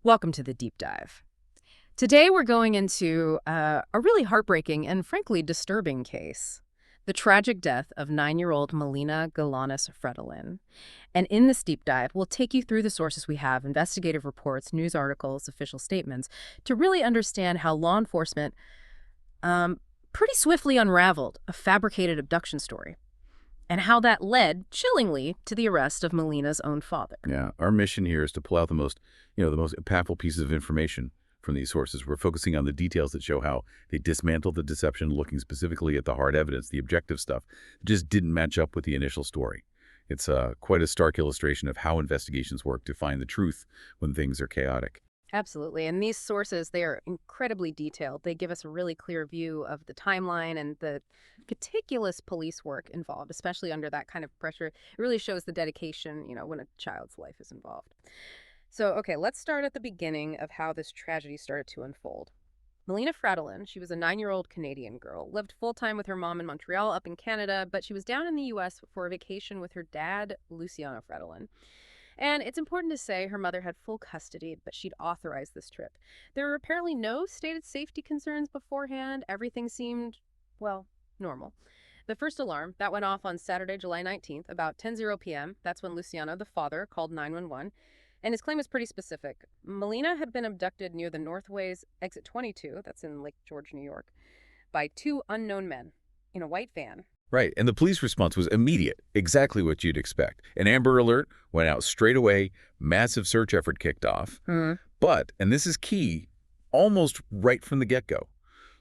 Welcome to the deep dive. Today we're going into a really heartbreaking and frankly disturbing case. The tragic death of 9-year-old Melina Frattolin. And in this deep dive, we'll take you through the sources we have, investigative reports, news articles, official statements, to really understand how law enforcement pretty swiftly unraveled a fabricated abduction story, and how that led, chillingly, to the arrest of Melina's own father. Yeah, our mission here is to pull out the most impactful pieces of information from these sources. We're focusing on the details that show how they dismantled the deception, looking specifically at the hard evidence, the objective stuff that just didn't match up with the initial story. It's quite a stark illustration of how investigations work to find the truth when things are chaotic. Absolutely. And these sources, they are incredibly detailed. They give us a really clear view of the timeline and the meticulous police work involved, especially under that kind of pressure. It really shows the dedication, when a child's life is involved. So, okay, let's start at the beginning of how this tragedy started to unfold. Melina Frattolin, she was a 9-year-old Canadian girl, lived full-time with her mom in Montreal up in Canada, but she was down in the U.S. for a vacation with her dad, Luciano Frattolin. And it's important to say her mother had full custody, but she'd authorized this trip. There were apparently no stated safety concerns beforehand. Everything seemed, well, normal. The first alarm, that went off on Saturday, July 19th, about 10:00 p.m. That's when Luciano, the father, called 911. And his claim is pretty specific. Melina had been abducted near the Northways Exit 22, that's in Lake George, New York, by two unknown men in a white van. Right, and the police response was immediate, exactly what you'd expect. An Amber Alert went out straight away, massive search effort kicked off. But, and this is key, almost right from the get-go,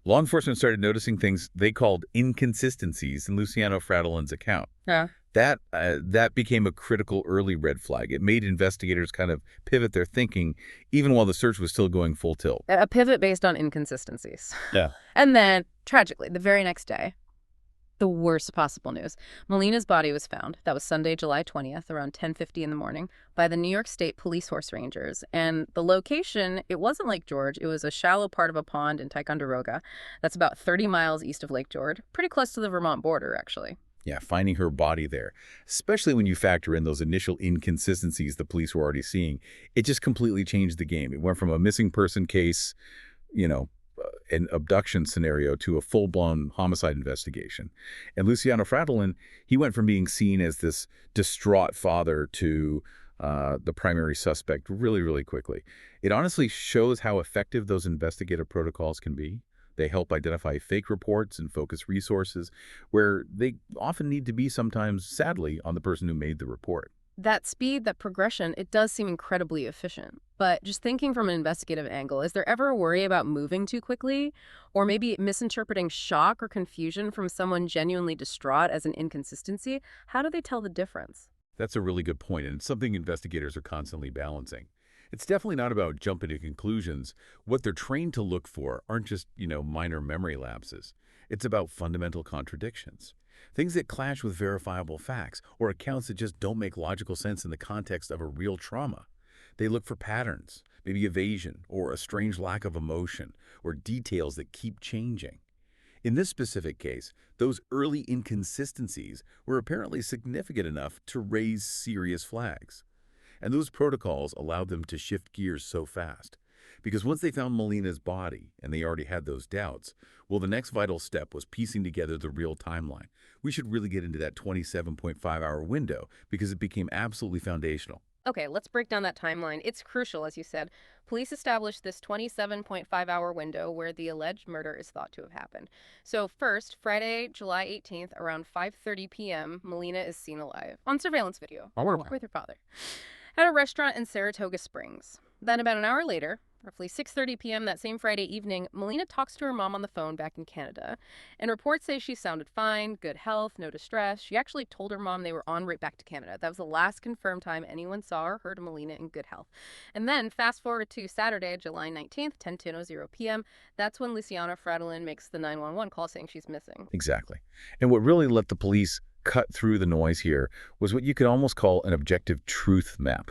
law enforcement started noticing things they called inconsistencies in Luciano Frattolin's account. Yeah. That became a critical early red flag. It made investigators kind of pivot their thinking, even while the search was still going full tilt. A pivot based on inconsistencies. Yeah. And then, tragically, the very next day, the worst possible news. Melina's body was found. That was Sunday, July 20th, around 10:50 in the morning, by the New York State Police Horse Rangers. And the location, it wasn't Lake George. It was a shallow part of a pond in Ticonderoga. That's about 30 miles east of Lake George. Pretty close to the Vermont border, actually. Yeah, finding her body there, especially when you factor in those initial inconsistencies the police were already seeing, it just completely changed the game. It went from a missing person case, an abduction scenario, to a full-blown homicide investigation. And Luciano Frattolin, he went from being seen as this distraught father to the primary suspect really, really quickly. It honestly shows how effective those investigative protocols can be. They help identify fake reports and focus resources where they often need to be sometimes, sadly, on the person who made the report. That speed, that progression, it does seem incredibly efficient. But just thinking from an investigative angle, is there ever a worry about moving too quickly? Or maybe misinterpreting shock or confusion from someone genuinely distraught as an inconsistency? How do they tell the difference? That's a really good point, and it's something investigators are constantly balancing. It's definitely not about jumping to conclusions. What they're trained to look for aren't just, minor memory lapses. It's about fundamental contradictions. Things that clash with verifiable facts, or accounts that just don't make logical sense in the context of a real trauma. They look for patterns, maybe evasion, or a strange lack of emotion, or details that keep changing. In this specific case, those early inconsistencies were apparently significant enough to raise serious flags. And those protocols allowed them to shift gears so fast. Because once they found Melina's body, and they already had those doubts, well, the next vital step was piecing together the real timeline. We should really get into that 27.5-hour window, because it became absolutely foundational. Okay, let's break down that timeline. It's crucial, as you said. Police established this 27.5-hour window where the alleged murder is thought to have happened. So first, Friday, July 18th, around 5:30 p.m., Melina is seen alive on surveillance video with her father at a restaurant in Saratoga Springs. Then about an hour later, roughly 6:30 p.m. that same Friday evening, Melina talks to her mom on the phone back in Canada. And reports say she sounded fine, good health, no distress. She actually told her mom they were en route back to Canada. That was the last confirmed time anyone saw or heard of Melina in good health. And then fast forward to Saturday, July 19th, 10:10 p.m. That's when Luciana Frattolin makes the 911 call saying she's missing. Exactly. And what really let the police cut through the noise here was what you could almost call an objective truth map.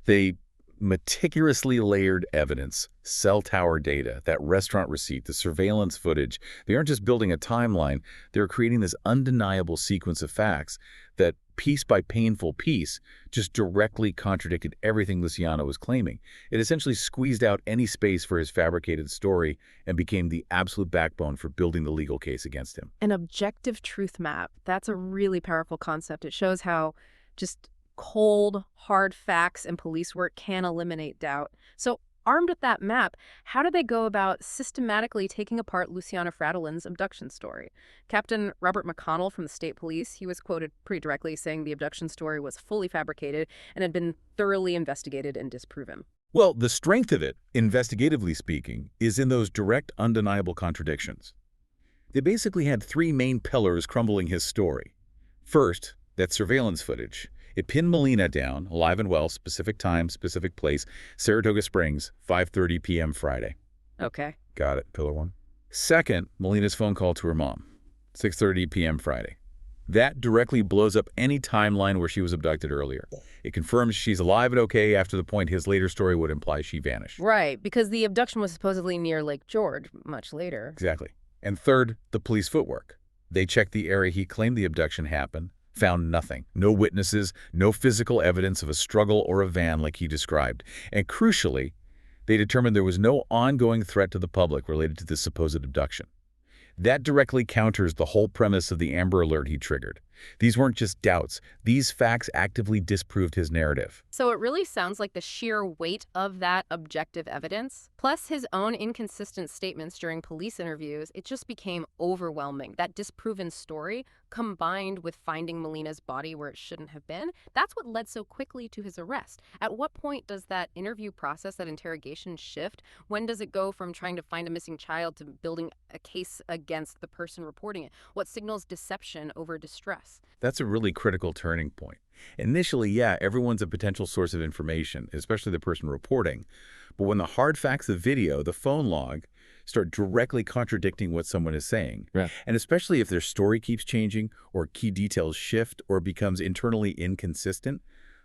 They Meticulously layered evidence, cell tower data, that restaurant receipt, the surveillance footage. They aren't just building a timeline, they're creating this undeniable sequence of facts that, piece by painful piece, just directly contradicted everything Luciano was claiming. It essentially squeezed out any space for his fabricated story and became the absolute backbone for building the legal case against him. An objective truth map. That's a really powerful concept. It shows how just cold, hard facts and police work can eliminate doubt. So, armed with that map, how do they go about systematically taking apart Luciana Frattolin's abduction story? Captain Robert McConnell from the state police, he was quoted pretty directly saying the abduction story was fully fabricated and had been thoroughly investigated and disproven. Well, the strength of it, investigatively speaking, is in those direct, undeniable contradictions. They basically had three main pillars crumbling his story. First, that surveillance footage. It pinned Melina down, alive and well, specific time, specific place, Saratoga Springs, 5:30 p.m. Friday. Okay. Got it, pillar one. Second, Melina's phone call to her mom, 6:30 p.m. Friday. That directly blows up any timeline where she was abducted earlier. It confirms she's alive and okay after the point his later story would imply she vanished. Right, because the abduction was supposedly near Lake George much later. Exactly. And third, the police footwork. They checked the area he claimed the abduction happened, found nothing. No witnesses, no physical evidence of a struggle or a van like he described. And crucially, they determined there was no ongoing threat to the public related to this supposed abduction. That directly counters the whole premise of the Amber Alert he triggered. These weren't just doubts. These facts actively disproved his narrative. So it really sounds like the sheer weight of that objective evidence, plus his own inconsistent statements during police interviews, it just became overwhelming. That disproven story, combined with finding Melina's body where it shouldn't have been, that's what led so quickly to his arrest. At what point does that interview process, that interrogation shift? When does it go from trying to find a missing child to building a case against the person reporting it? What signals deception over distress? That's a really critical turning point. Initially, yeah, everyone's a potential source of information, especially the person reporting. But when the hard facts of video, the phone log, start directly contradicting what someone is saying, Yeah. and especially if their story keeps changing or key details shift or becomes internally inconsistent,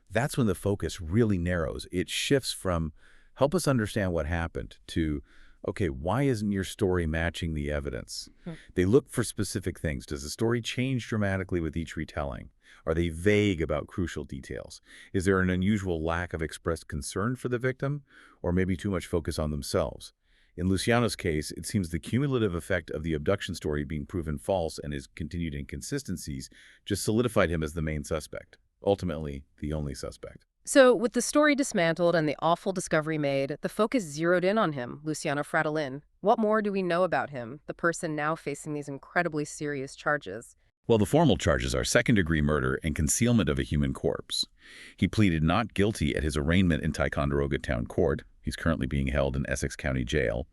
that's when the focus really narrows. It shifts from help us understand what happened to okay, why isn't your story matching the evidence? They look for specific things. Does the story change dramatically with each retelling? Are they vague about crucial details? Is there an unusual lack of expressed concern for the victim, or maybe too much focus on themselves? In Luciano's case, it seems the cumulative effect of the abduction story being proven false and his continued inconsistencies just solidified him as the main suspect, ultimately the only suspect. So, with the story dismantled and the awful discovery made, the focus zeroed in on him, Luciana Frattolin. What more do we know about him, the person now facing these incredibly serious charges? Well, the formal charges are second-degree murder and concealment of a human corpse. He pleaded not guilty at his arraignment in Ticonderoga Town Court. He's currently being held in Essex County Jail.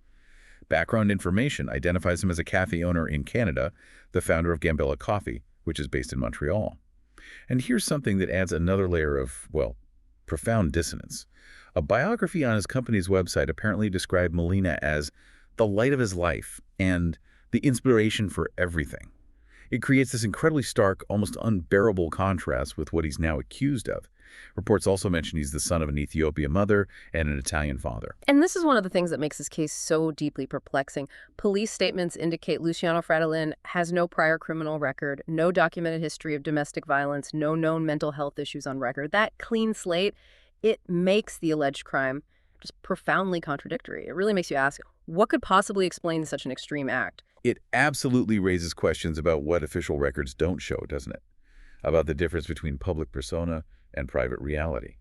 Background information identifies him as a cafe owner in Canada, the founder of Gambella Coffee, which is based in Montreal. And here's something that adds another layer of, well, profound dissonance. A biography on his company's website apparently described Melina as the light of his life and the inspiration for everything. It creates this incredibly stark, almost unbearable contrast with what he's now accused of. Reports also mention he's the son of an Ethiopian mother and an Italian father. And this is one of the things that makes this case so deeply perplexing. Police statements indicate Luciano Frattolin has no prior criminal record, no documented history of domestic violence, no known mental health issues on record. That clean slate, it makes the alleged crime just profoundly contradictory. It really makes you ask, what could possibly explain such an extreme act? It absolutely raises questions about what official records don't show, doesn't it? About the difference between public persona and private reality.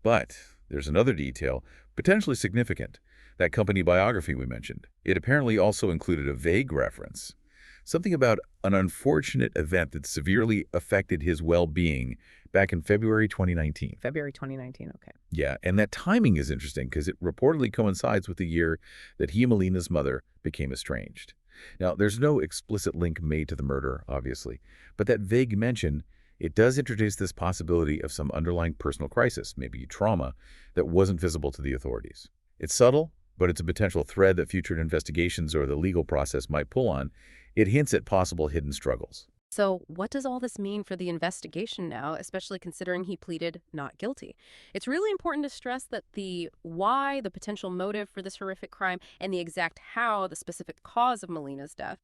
But there's another detail, potentially significant, that company biography we mentioned. It apparently also included a vague reference, something about an unfortunate event that severely affected his well-being back in February 2019. February 2019, okay. Yeah, and that timing is interesting because it reportedly coincides with the year that he and Melina's mother became estranged. Now, there's no explicit link made to the murder, obviously, but that vague mention, it does introduce this possibility of some underlying personal crisis, maybe trauma, that wasn't visible to the authorities. It's subtle, but it's a potential thread that future investigations or the legal process might pull on. It hints at possible hidden struggles. So, what does all this mean for the investigation now, especially considering he pleaded not guilty? It's really important to stress that the why, the potential motive for this horrific crime, and the exact how, the specific cause of Melina's death,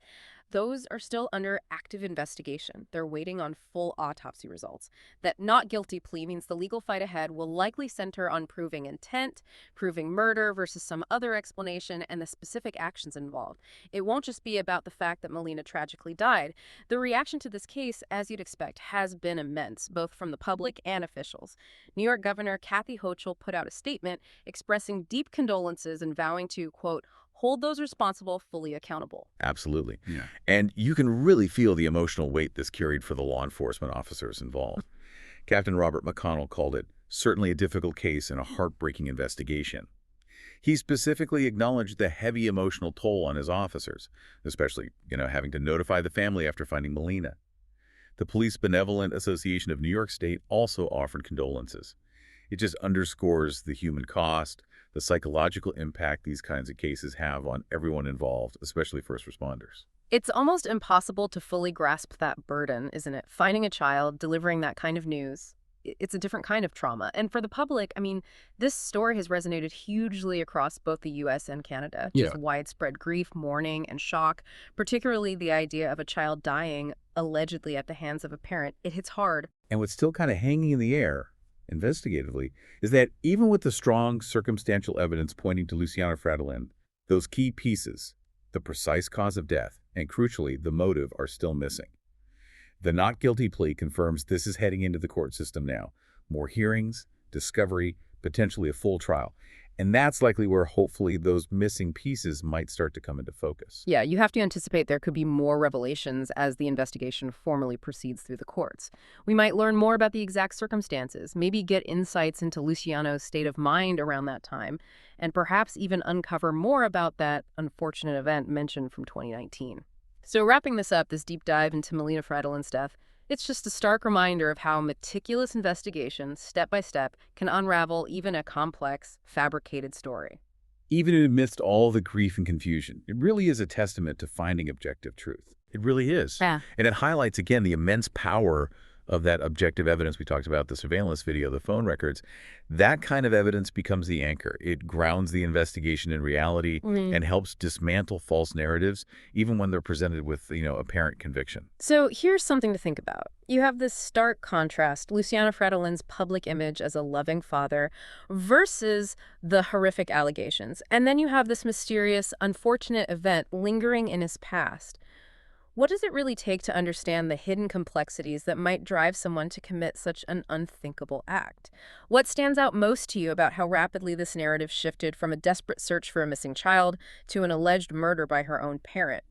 those are still under active investigation. They're waiting on full autopsy results. That not guilty plea means the legal fight ahead will likely center on proving intent, proving murder versus some other explanation, and the specific actions involved. It won't just be about the fact that Melina tragically died. The reaction to this case, as you'd expect, has been immense, both from the public and officials. New York Governor Kathy Hochul put out a statement expressing deep condolences and vowing to, quote, hold those responsible fully accountable. Absolutely. Yeah. And you can really feel the emotional weight this carried for the law enforcement officers involved. Captain Robert McConnell called it certainly a difficult case and a heartbreaking investigation. He specifically acknowledged the heavy emotional toll on his officers, especially, having to notify the family after finding Melina. The Police Benevolent Association of New York State also offered condolences. It just underscores the human cost, the psychological impact these kinds of cases have on everyone involved, especially first responders. It's almost impossible to fully grasp that burden, isn't it? Finding a child, delivering that kind of news. It's a different kind of trauma. And for the public, I mean, this story has resonated hugely across both the US and Canada. Yeah. Just widespread grief, mourning, and shock, particularly the idea of a child dying allegedly at the hands of a parent. It hits hard. And what's still kind of hanging in the air, investigatively, is that even with the strong circumstantial evidence pointing to Melina Frattolin, those key pieces, the precise cause of death, and crucially, the motive, are still missing. The not guilty plea confirms this is heading into the court system now. More hearings, discovery, potentially a full trial. And that's likely where hopefully those missing pieces might start to come into focus. Yeah, you have to anticipate there could be more revelations as the investigation formally proceeds through the courts. We might learn more about the exact circumstances, maybe get insights into Luciano's state of mind around that time, and perhaps even uncover more about that unfortunate event mentioned from 2019. So wrapping this up, this deep dive into Melina Frattolin's death, it's just a stark reminder of how meticulous investigation, step by step, can unravel even a complex, fabricated story. Even amidst all the grief and confusion, it really is a testament to finding objective truth. It really is. Yeah. And it highlights, again, the immense power of that objective evidence we talked about, the surveillance video, the phone records. That kind of evidence becomes the anchor. It grounds the investigation in reality and helps dismantle false narratives, even when they're presented with, apparent conviction. So here's something to think about. You have this stark contrast, Luciano Frattolin's public image as a loving father versus the horrific allegations. And then you have this mysterious, unfortunate event lingering in his past. What does it really take to understand the hidden complexities that might drive someone to commit such an unthinkable act? What stands out most to you about how rapidly this narrative shifted from a desperate search for a missing child to an alleged murder by her own parent?